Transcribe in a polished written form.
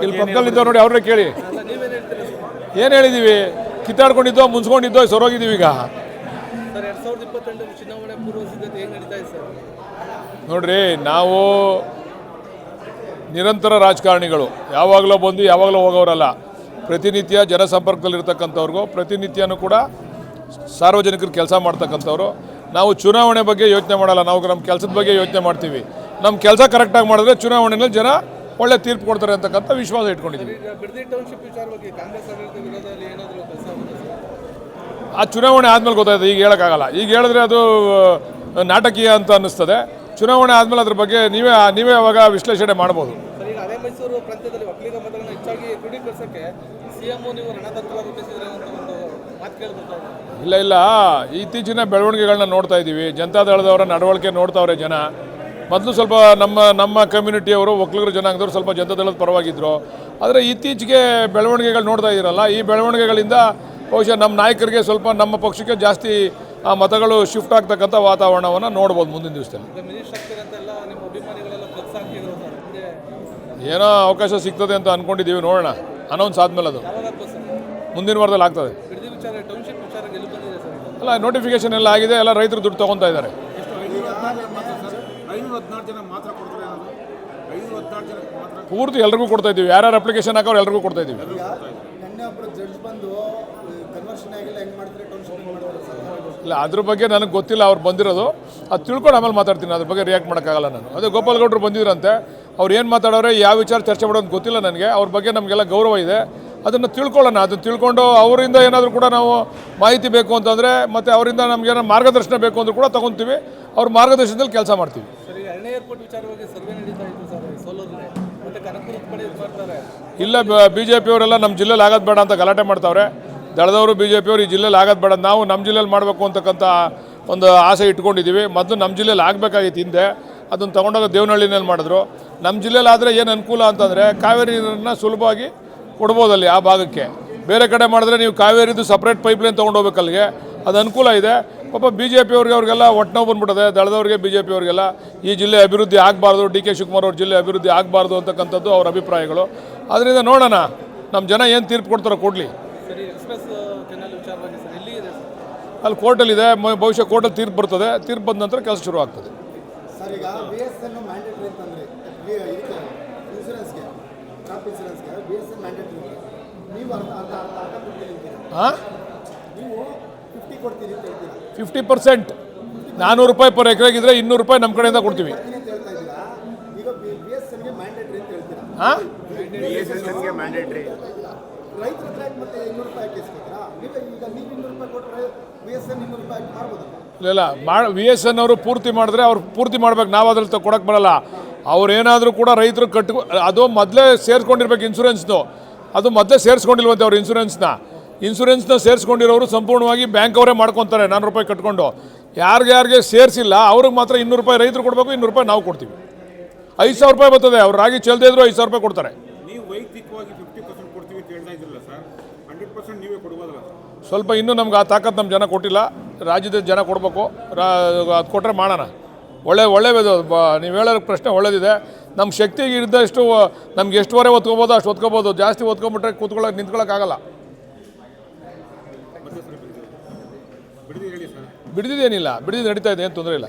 ಇಲ್ಲಿ ಪಕ್ಕದಲ್ಲಿದ್ದವ್ರು ನೋಡಿ ಅವ್ರನ್ನೇ ಕೇಳಿ ಏನು ಹೇಳಿದ್ದೀವಿ. ಕಿತ್ತಾಡ್ಕೊಂಡಿದ್ದೋ ಮುನ್ಸ್ಕೊಂಡಿದ್ದೋ ಸೊರೋಗಿದ್ದೀವಿ. ಈಗ ನೋಡ್ರಿ, ನಾವು ನಿರಂತರ ರಾಜಕಾರಣಿಗಳು, ಯಾವಾಗಲೂ ಬಂದು ಯಾವಾಗಲೂ ಹೋಗೋರಲ್ಲ. ಪ್ರತಿನಿತ್ಯ ಜನಸಂಪರ್ಕದಲ್ಲಿರ್ತಕ್ಕಂಥವ್ರಿಗೂ ಪ್ರತಿನಿತ್ಯನೂ ಕೂಡ ಸಾರ್ವಜನಿಕರು ಕೆಲಸ ಮಾಡ್ತಕ್ಕಂಥವ್ರು. ನಾವು ಚುನಾವಣೆ ಬಗ್ಗೆ ಯೋಚನೆ ಮಾಡಲ್ಲ, ನಾವು ನಮ್ಮ ಕೆಲಸದ ಬಗ್ಗೆ ಯೋಚನೆ ಮಾಡ್ತೀವಿ. ನಮ್ಮ ಕೆಲಸ ಕರೆಕ್ಟಾಗಿ ಮಾಡಿದ್ರೆ ಚುನಾವಣೆಯಲ್ಲಿ ಜನ ಒಳ್ಳೆ ತೀರ್ಪು ಕೊಡ್ತಾರೆ ಅಂತಕ್ಕಂಥ ವಿಶ್ವಾಸ ಇಟ್ಕೊಂಡಿದ್ದೀವಿ. ಆ ಚುನಾವಣೆ ಆದಮೇಲೆ ಗೊತ್ತಾಯ್ತು, ಈಗ ಹೇಳೋಕ್ಕಾಗಲ್ಲ. ಈಗ ಹೇಳಿದ್ರೆ ಅದು ನಾಟಕೀಯ ಅಂತ ಅನ್ನಿಸ್ತದೆ. ಚುನಾವಣೆ ಆದಮೇಲೆ ಅದ್ರ ಬಗ್ಗೆ ನೀವೇ ಅವಾಗ ವಿಶ್ಲೇಷಣೆ ಮಾಡ್ಬೋದು. ಮೈಸೂರು ಪ್ರಾಂತ್ಯದಲ್ಲಿ ಒಕ್ಕಲಿಗ ಮತಗಳನ್ನು ಹೆಚ್ಚಾಗಿ ಕ್ರೋಢೀಕರಿಸಕ್ಕೆ ಸಿಎಂ ನೀವು ರಣತಂತ್ರ ರೂಪಿಸಿದ್ರೆ ಅಂತ ಒಂದು ಮಾತು ಕೇಳ್ಬೋದು. ಇಲ್ಲ, ಇತ್ತೀಚಿನ ಬೆಳವಣಿಗೆಗಳನ್ನ ನೋಡ್ತಾ ಇದ್ದೀವಿ. ಜನತಾದಳದವರ ನಡವಳಿಕೆ ನೋಡ್ತಾವ್ರೆ ಜನ. ಮೊದಲು ಸ್ವಲ್ಪ ನಮ್ಮ ಕಮ್ಯುನಿಟಿಯವರು, ಒಕ್ಕಲಿಗರ ಜನಾಂಗದವರು ಸ್ವಲ್ಪ ಜನತಾದಳದ ಪರವಾಗಿದ್ದರು. ಆದರೆ ಇತ್ತೀಚೆಗೆ ಬೆಳವಣಿಗೆಗಳು ನೋಡ್ತಾ ಇದ್ದೀರಲ್ಲ, ಈ ಬೆಳವಣಿಗೆಗಳಿಂದ ಬಹುಶಃ ನಮ್ಮ ನಾಯಕರಿಗೆ ಸ್ವಲ್ಪ ನಮ್ಮ ಪಕ್ಷಕ್ಕೆ ಜಾಸ್ತಿ ಆ ಮತಗಳು ಶಿಫ್ಟ್ ಆಗ್ತಕ್ಕಂಥ ವಾತಾವರಣವನ್ನು ನೋಡ್ಬೋದು ಮುಂದಿನ ದಿವಸದಲ್ಲಿ. ಏನೋ ಅವಕಾಶ ಸಿಗ್ತದೆ ಅಂತ ಅಂದ್ಕೊಂಡಿದ್ದೀವಿ, ನೋಡೋಣ. ಅನೌನ್ಸ್ ಆದಮೇಲೆ ಅದು ಮುಂದಿನ ವಾರದಲ್ಲಿ ಆಗ್ತದೆ. ಅಲ್ಲ, ನೋಟಿಫಿಕೇಶನ್ ಎಲ್ಲ ಆಗಿದೆ, ಎಲ್ಲ ರೈತರು ದುಡ್ಡು ತೊಗೊತಾ ಇದ್ದಾರೆ. ಪೂರ್ತಿ ಎಲ್ರಿಗೂ ಕೊಡ್ತಾ ಇದ್ದೀವಿ. ಯಾರ್ಯಾರು ಅಪ್ಲಿಕೇಶನ್ ಹಾಕೋರು ಎಲ್ರಿಗೂ ಕೊಡ್ತಾ ಇದ್ದೀವಿ. ಇಲ್ಲ, ಅದ್ರ ಬಗ್ಗೆ ನನಗೆ ಗೊತ್ತಿಲ್ಲ, ಅವ್ರು ಬಂದಿರೋದು. ಅದು ತಿಳ್ಕೊಂಡು ಆಮೇಲೆ ಮಾತಾಡ್ತೀನಿ. ಅದ್ರ ಬಗ್ಗೆ ರಿಯಾಕ್ಟ್ ಮಾಡೋಕ್ಕಾಗಲ್ಲ ನಾನು. ಅದೇ ಗೋಪಾಲ್ ಗೌಡರು ಬಂದಿದ್ರಂತೆ, ಅವ್ರು ಏನು ಮಾತಾಡೋರೆ, ಯಾವ ವಿಚಾರ ಚರ್ಚೆ ಮಾಡೋದು ಗೊತ್ತಿಲ್ಲ ನನಗೆ. ಅವ್ರ ಬಗ್ಗೆ ನಮಗೆಲ್ಲ ಗೌರವ ಇದೆ, ಅದನ್ನು ತಿಳ್ಕೊಳ್ಳೋಣ. ಅದನ್ನು ತಿಳ್ಕೊಂಡು ಅವರಿಂದ ಏನಾದರೂ ಕೂಡ ನಾವು ಮಾಹಿತಿ ಬೇಕು ಅಂತಂದರೆ, ಮತ್ತು ಅವರಿಂದ ನಮಗೇನೋ ಮಾರ್ಗದರ್ಶನ ಬೇಕು ಅಂದರೂ ಕೂಡ ತೊಗೊತೀವಿ. ಅವ್ರ ಮಾರ್ಗದರ್ಶನದಲ್ಲಿ ಕೆಲಸ ಮಾಡ್ತೀವಿ. ಇಲ್ಲ, BJP ಅವರೆಲ್ಲ ನಮ್ಮ ಜಿಲ್ಲೆಯಲ್ಲಿ ಆಗೋದು ಬೇಡ ಅಂತ ಗಲಾಟೆ ಮಾಡ್ತಾವ್ರೆ. ದಳದವರು BJP ಅವರು ಈ ಜಿಲ್ಲೆಯಲ್ಲಿ ಆಗೋದು ಬೇಡ, ನಾವು ನಮ್ಮ ಜಿಲ್ಲೆಯಲ್ಲಿ ಮಾಡಬೇಕು ಅಂತಕ್ಕಂಥ ಒಂದು ಆಸೆ ಇಟ್ಕೊಂಡಿದ್ದೀವಿ. ಮೊದಲು ನಮ್ಮ ಜಿಲ್ಲೆಯಲ್ಲಿ ಆಗಬೇಕಾಗಿತ್ತು, ಹಿಂದೆ ಅದನ್ನು ತೊಗೊಂಡೋಗ ದೇವನಹಳ್ಳಿನಲ್ಲಿ ಮಾಡಿದ್ರು. ನಮ್ಮ ಜಿಲ್ಲೆಯಲ್ಲಿ ಆದರೆ ಏನು ಅನುಕೂಲ ಅಂತಂದರೆ, ಕಾವೇರಿ ನೀರನ್ನು ಸುಲಭವಾಗಿ ಕೊಡ್ಬೋದಲ್ಲಿ ಆ ಭಾಗಕ್ಕೆ. ಬೇರೆ ಕಡೆ ಮಾಡಿದ್ರೆ ನೀವು ಕಾವೇರಿದು ಸಪ್ರೇಟ್ ಪೈಪ್ಲೈನ್ ತೊಗೊಂಡೋಗ್ಬೇಕು ಅಲ್ಲಿಗೆ, ಅದು ಅನುಕೂಲ ಇದೆ. ಪಾಪ BJP ಅವ್ರಿಗೆಲ್ಲ ಒಟ್ಟು ಬಂದ್ಬಿಟ್ಟದೆ, ದಳದವ್ರಿಗೆ BJP ಅವರಿಗೆಲ್ಲ ಈ ಜಿಲ್ಲೆ ಅಭಿವೃದ್ಧಿ ಆಗಬಾರ್ದು, DK ಶಿವಕುಮಾರ್ ಅವ್ರ ಜಿಲ್ಲೆ ಅಭಿವೃದ್ಧಿ ಆಗಬಾರ್ದು ಅಂತಕ್ಕಂಥದ್ದು ಅವ್ರ ಅಭಿಪ್ರಾಯಗಳು. ಅದರಿಂದ ನೋಡೋಣ, ನಮ್ಮ ಜನ ಏನು ತೀರ್ಪು ಕೊಡ್ತಾರೋ ಕೊಡಲಿ. ಅಲ್ಲಿ ಕೋರ್ಟಲ್ಲಿದೆ, ಬಹುಶಃ ಕೋರ್ಟಲ್ಲಿ ತೀರ್ಪು ಬರ್ತದೆ. ತೀರ್ಪು ಬಂದ ನಂತರ ಕೆಲಸ ಶುರು ಆಗ್ತದೆ. ಹಾಂ, 50%, 400 ರೂಪಾಯಿ ಪರ್ ಎಕರೆಗಿದ್ರೆ 200 ರೂಪಾಯಿ ನಮ್ಮ ಕಡೆಯಿಂದ ಕೊಡ್ತೀವಿ. ಹಾಂ, VSN ಅವರು ಪೂರ್ತಿ ಮಾಡಿದ್ರೆ ಅವ್ರು ಪೂರ್ತಿ ಮಾಡ್ಬೇಕು, ನಾವು ಅದ್ರಲ್ಲಿ ಕೊಡೋಕ್ಕೆ ಬರಲ್ಲ. ಅವ್ರೇನಾದರೂ ಕೂಡ ರೈತರು ಅದು ಮೊದಲೇ ಸೇರಿಸ್ಕೊಂಡಿರ್ಬೇಕು. ಇನ್ಶೂರೆನ್ಸ್ದು ಅದು ಮೊದಲೇ ಸೇರಿಸ್ಕೊಂಡಿಲ್ವಂತೆ ಅವ್ರು. ಇನ್ಶೂರೆನ್ಸ್ನ ಸೇರಿಸ್ಕೊಂಡಿರೋರು ಸಂಪೂರ್ಣವಾಗಿ ಬ್ಯಾಂಕ್ ಅವರೇ ಮಾಡ್ಕೊತಾರೆ 400 ರೂಪಾಯಿ ಕಟ್ಕೊಂಡು. ಯಾರಿಗೆ ಸೇರಿಸಿಲ್ಲ ಅವ್ರಿಗೆ ಮಾತ್ರ 200 ರೂಪಾಯಿ ರೈತರು ಕೊಡಬೇಕು, 200 ರೂಪಾಯಿ ನಾವು ಕೊಡ್ತೀವಿ. 5,000 ರೂಪಾಯಿ ಬರ್ತದೆ. ಅವ್ರು ರಾಗಿ ಚೆಲ್ಲದೇ ಇದ್ರು 5,000 ರೂಪಾಯಿ ಕೊಡ್ತಾರೆ. ಸ್ವಲ್ಪ ಇನ್ನೂ ನಮ್ಗೆ ಆ ತಾಕತ್ತು ನಮ್ಮ ಜನ ಕೊಟ್ಟಿಲ್ಲ, ರಾಜ್ಯದ ಜನ ಕೊಡಬೇಕು. ಅದು ಕೊಟ್ಟರೆ ಮಾಡೋಣ. ಒಳ್ಳೆಯದು ನೀವು ಹೇಳೋ ಪ್ರಶ್ನೆ ಒಳ್ಳೇದಿದೆ. ನಮ್ಮ ಶಕ್ತಿಗೆ ಇದ್ದಷ್ಟು ನಮ್ಗೆ ಎಷ್ಟುವರೆ ಒತ್ಕೋಬೋದು ಅಷ್ಟು ಒತ್ಕೋಬೋದು. ಜಾಸ್ತಿ ಒತ್ಕೊಂಡ್ಬಿಟ್ರೆ ನಿಂತ್ಕೊಳ್ಳೋಕ್ಕಾಗಲ್ಲ. ಬಿಡಿದೇನಿಲ್ಲ, ಬಿಡಿದು ನಡೀತಾ ಇದೆ, ಏನು ತೊಂದರೆ ಇಲ್ಲ.